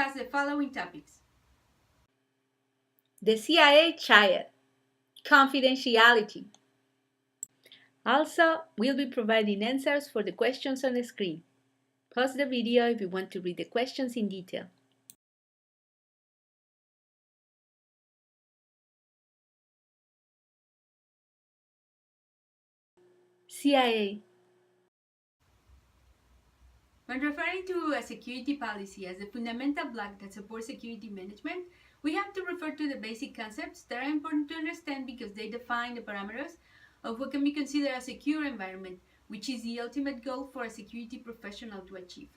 discuss the following topics. The CIA Triad, Confidentiality. Also, we'll be providing answers for the questions on the screen. Pause the video if you want to read the questions in detail. CIA. When referring to a security policy as the fundamental block that supports security management, we have to refer to the basic concepts that are important to understand because they define the parameters of what can be considered a secure environment, which is the ultimate goal for a security professional to achieve.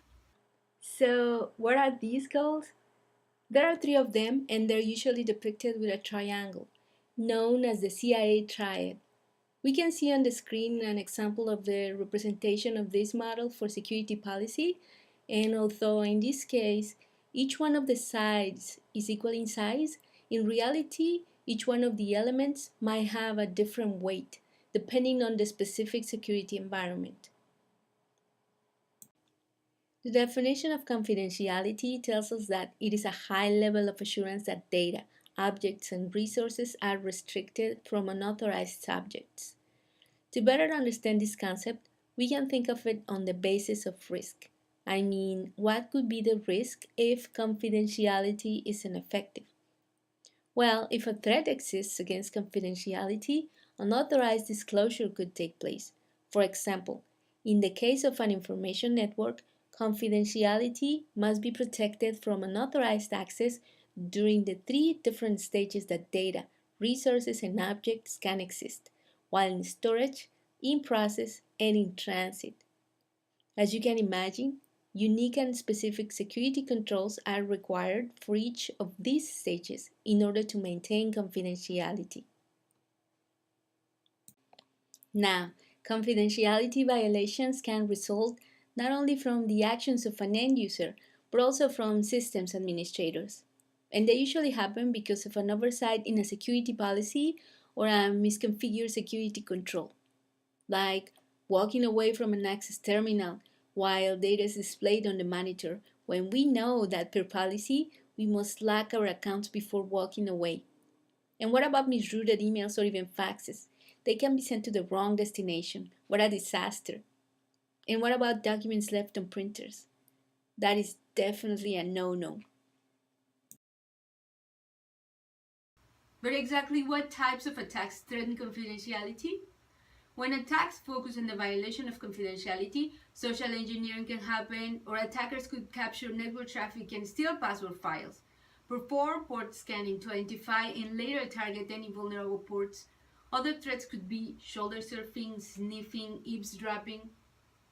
So, what are these goals? There are three of them, and they're usually depicted with a triangle, known as the CIA Triad. We can see on the screen an example of the representation of this model for security policy, and although in this case each one of the sides is equal in size, in reality each one of the elements might have a different weight depending on the specific security environment. The definition of confidentiality tells us that it is a high level of assurance that data, objects, and resources are restricted from unauthorized subjects. To better understand this concept, we can think of it on the basis of risk. I mean, what could be the risk if confidentiality is ineffective? Well, if a threat exists against confidentiality, unauthorized disclosure could take place. For example, in the case of an information network, confidentiality must be protected from unauthorized access during the three different stages that data, resources, and objects can exist, while in storage, in process, and in transit. As you can imagine, unique and specific security controls are required for each of these stages in order to maintain confidentiality. Now, confidentiality violations can result not only from the actions of an end user, but also from systems administrators. And they usually happen because of an oversight in a security policy or a misconfigured security control, like walking away from an access terminal while data is displayed on the monitor when we know that per policy we must lock our accounts before walking away. And what about misrouted emails or even faxes? They can be sent to the wrong destination. What a disaster. And what about documents left on printers? That is definitely a no-no. But exactly what types of attacks threaten confidentiality? When attacks focus on the violation of confidentiality, social engineering can happen, or attackers could capture network traffic and steal password files, perform port scanning to identify and later target any vulnerable ports. Other threats could be shoulder surfing, sniffing, eavesdropping.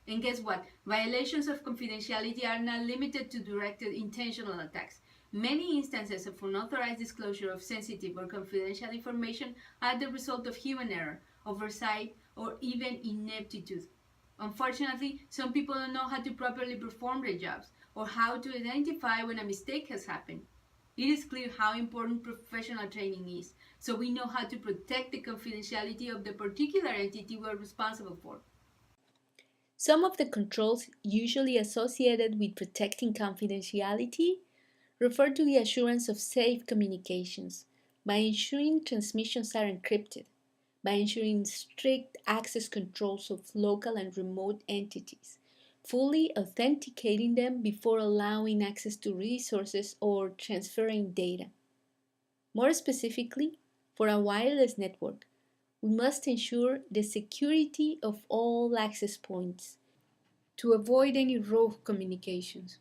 And guess what? Violations of confidentiality are not limited to directed intentional attacks. Many instances of unauthorized disclosure of sensitive or confidential information are the result of human error, oversight, or even ineptitude. Unfortunately, some people don't know how to properly perform their jobs or how to identify when a mistake has happened. It is clear how important professional training is, so we know how to protect the confidentiality of the particular entity we're responsible for. Some of the controls usually associated with protecting confidentiality refer to the assurance of safe communications by ensuring transmissions are encrypted, by ensuring strict access controls of local and remote entities, fully authenticating them before allowing access to resources or transferring data. More specifically, for a wireless network, we must ensure the security of all access points to avoid any rogue communications,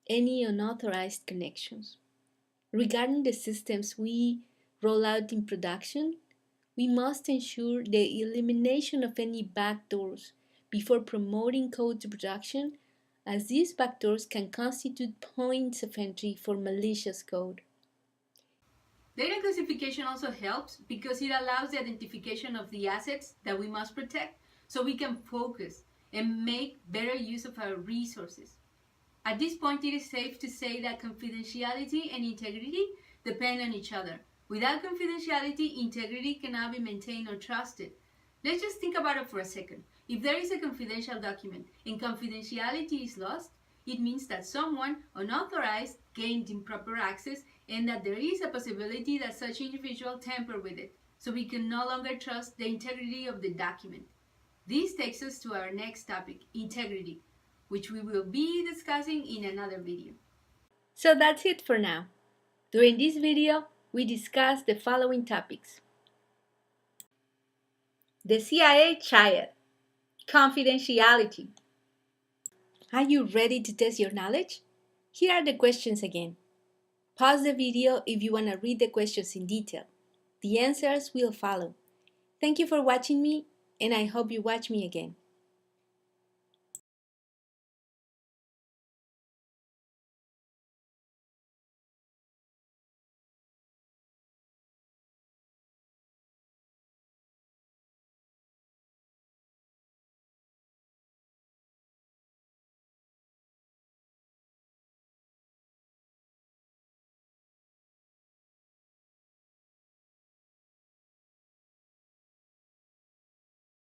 any unauthorized connections. Regarding the systems we roll out in production, we must ensure the elimination of any backdoors before promoting code to production, as these backdoors can constitute points of entry for malicious code. Data classification also helps because it allows the identification of the assets that we must protect so we can focus and make better use of our resources. At this point, it is safe to say that confidentiality and integrity depend on each other. Without confidentiality, integrity cannot be maintained or trusted. Let's just think about it for a second. If there is a confidential document and confidentiality is lost, it means that someone unauthorized gained improper access and that there is a possibility that such individual tampered with it, so we can no longer trust the integrity of the document. This takes us to our next topic, integrity, which we will be discussing in another video. So that's it for now. During this video, we discussed the following topics. The CIA Triad, confidentiality. Are you ready to test your knowledge? Here are the questions again. Pause the video if you want to read the questions in detail. The answers will follow. Thank you for watching me, and I hope you watch me again.